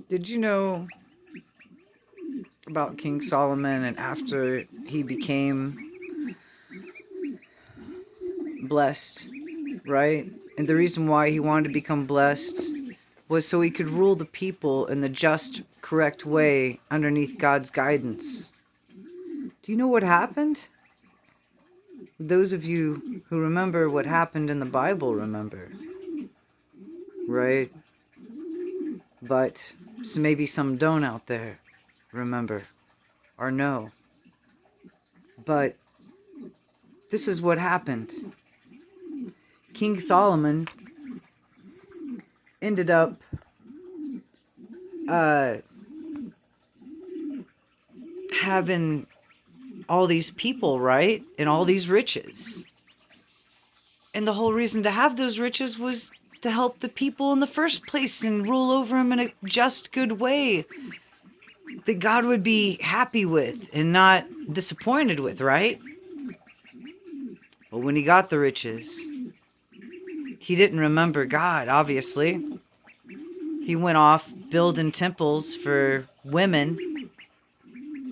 Did you know about King Solomon and after he became blessed, right? And the reason why he wanted to become blessed was so he could rule the people in the just, correct way underneath God's guidance. Do you know what happened? Those of you who remember what happened in the Bible remember, right? But maybe some don't out there remember or know. But this is what happened. King Solomon ended up having all these people, right? And all these riches. And the whole reason to have those riches was to help the people in the first place and rule over them in a just, good way that God would be happy with and not disappointed with, right? But when he got the riches, he didn't remember God, obviously. He went off building temples for women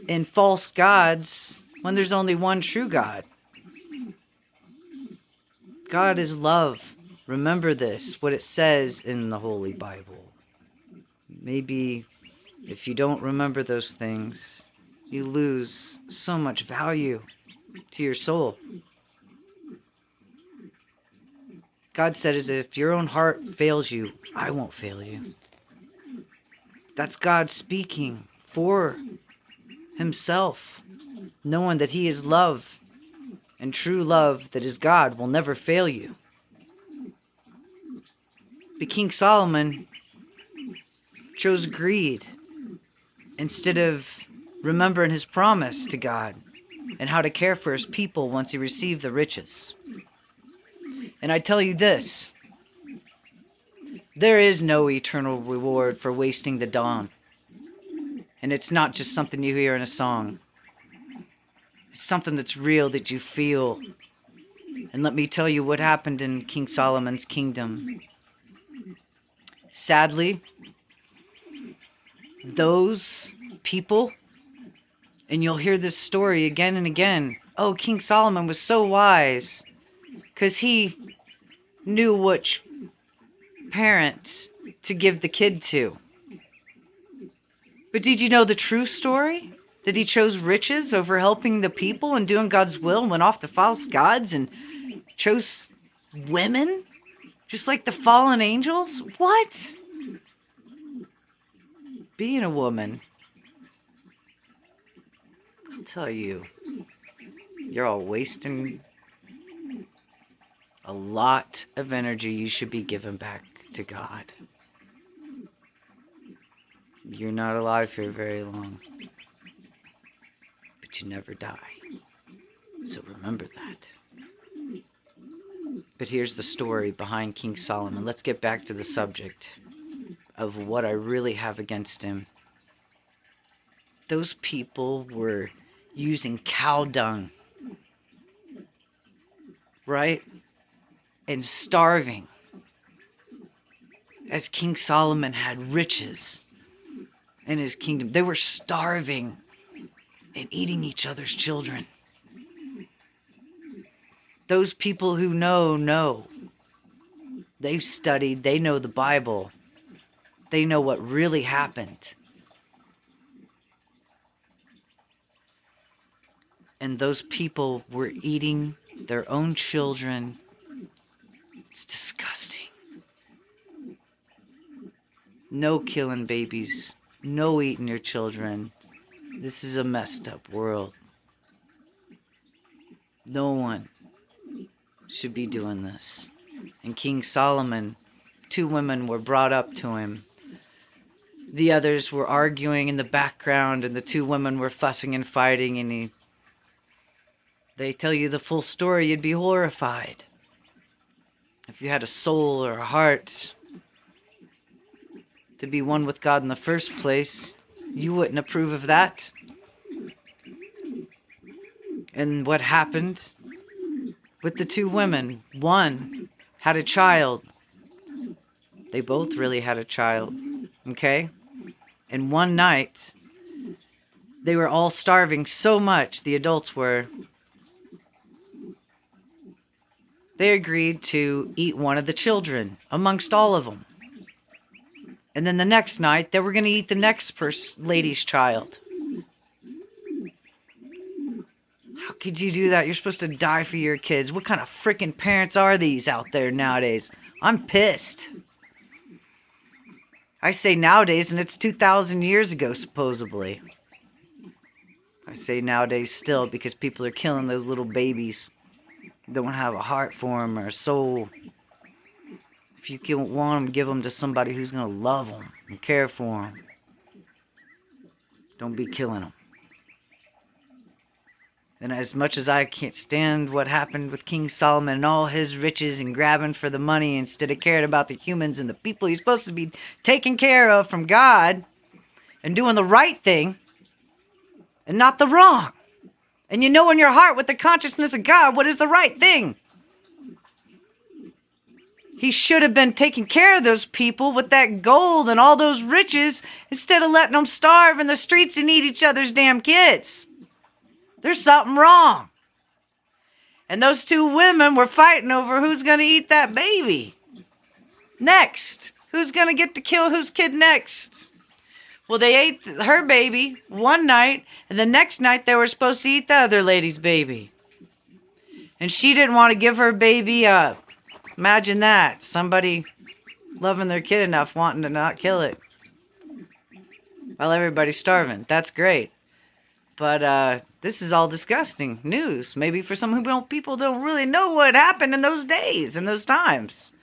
and false gods when there's only one true God. God is love. Remember this, what it says in the Holy Bible. Maybe if you don't remember those things, you lose so much value to your soul. God said, as if your own heart fails you, I won't fail you. That's God speaking for himself, knowing that he is love, and true love that is God will never fail you. But King Solomon chose greed instead of remembering his promise to God and how to care for his people once he received the riches. And I tell you this, there is no eternal reward for wasting the dawn. And it's not just something you hear in a song. It's something that's real, that you feel. And let me tell you what happened in King Solomon's kingdom. Sadly, those people, and you'll hear this story again and again. Oh, King Solomon was so wise because he knew which parent to give the kid to. But did you know the true story? That he chose riches over helping the people and doing God's will and went off to false gods and chose women? Just like the fallen angels? What? Being a woman, I'll tell you, you're all wasting a lot of energy you should be giving back to God. You're not alive here very long, but you never die. So remember that. But here's the story behind King Solomon. Let's get back to the subject of what I really have against him. Those people were using cow dung, right? And starving. As King Solomon had riches in his kingdom, they were starving and eating each other's children. Those people who know. They've studied, they know the Bible. They know what really happened. And those people were eating their own children. It's disgusting. No killing babies. No eating your children. This is a messed up world. No one should be doing this. And King Solomon, 2 women were brought up to him. The others were arguing in the background, and the 2 women were fussing and fighting, and they tell you the full story, you'd be horrified. If you had a soul or a heart to be one with God in the first place, you wouldn't approve of that. And what happened with the 2 women? One had a child. They both really had a child, okay? And one night, they were all starving so much, the adults were, they agreed to eat one of the children amongst all of them. And then the next night, they were going to eat the next lady's child. How could you do that? You're supposed to die for your kids. What kind of freaking parents are these out there nowadays? I'm pissed. I say nowadays, and it's 2,000 years ago, supposedly. I say nowadays still because people are killing those little babies. Don't have a heart for them or a soul. If you want them, give them to somebody who's going to love them and care for them. Don't be killing them. And as much as I can't stand what happened with King Solomon and all his riches and grabbing for the money instead of caring about the humans and the people he's supposed to be taking care of from God and doing the right thing and not the wrong. And you know in your heart with the consciousness of God what is the right thing. He should have been taking care of those people with that gold and all those riches instead of letting them starve in the streets and eat each other's damn kids. There's something wrong. And those two women were fighting over who's going to eat that baby next. Who's going to get to kill whose kid next? Well, they ate her baby one night, and the next night they were supposed to eat the other lady's baby. And she didn't want to give her baby up. Imagine that. Somebody loving their kid enough wanting to not kill it. While everybody's starving. That's great. But this is all disgusting news. Maybe for some people don't really know what happened in those days, in those times.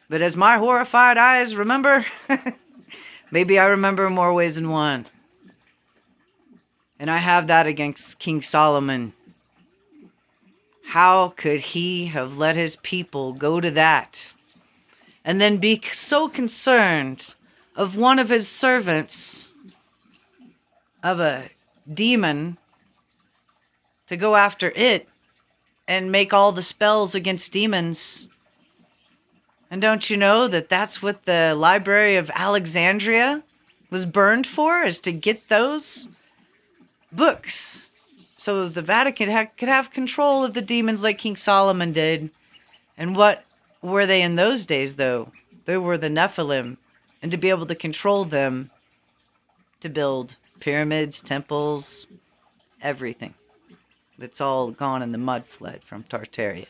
But as my horrified eyes remember, maybe I remember more ways than one. And I have that against King Solomon. How could he have let his people go to that? And then be so concerned of one of his servants, of a demon, to go after it and make all the spells against demons. And don't you know that that's what the Library of Alexandria was burned for, is to get those books so the Vatican could have control of the demons like King Solomon did. And what were they in those days, though? They were the Nephilim. And to be able to control them, to build pyramids, temples, everything. It's all gone in the mud flood from Tartaria.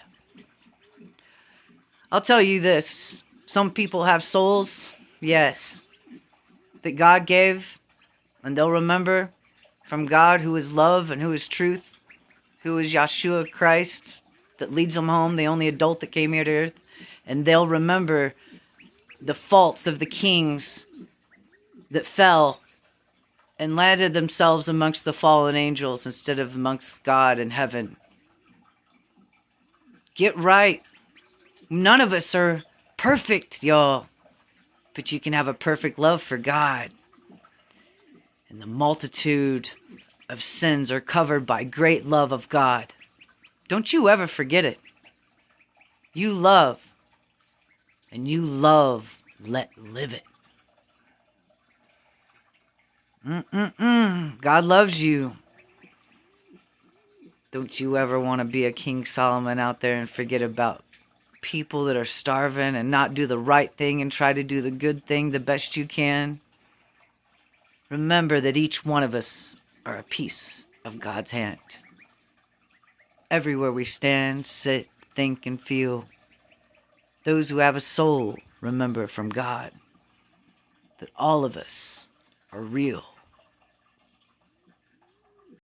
I'll tell you this. Some people have souls, yes, that God gave, and they'll remember from God, who is love and who is truth, who is Yeshua Christ, that leads them home, the only adult that came here to earth. And they'll remember the faults of the kings that fell and landed themselves amongst the fallen angels instead of amongst God in heaven. Get right. None of us are perfect, y'all. But you can have a perfect love for God. And the multitude of sins are covered by great love of God. Don't you ever forget it. You love. And you love, let live it. God loves you. Don't you ever want to be a King Solomon out there and forget about people that are starving and not do the right thing and try to do the good thing the best you can. Remember that each one of us are a piece of God's hand. Everywhere we stand, sit, think, and feel, those who have a soul remember from God that all of us are real.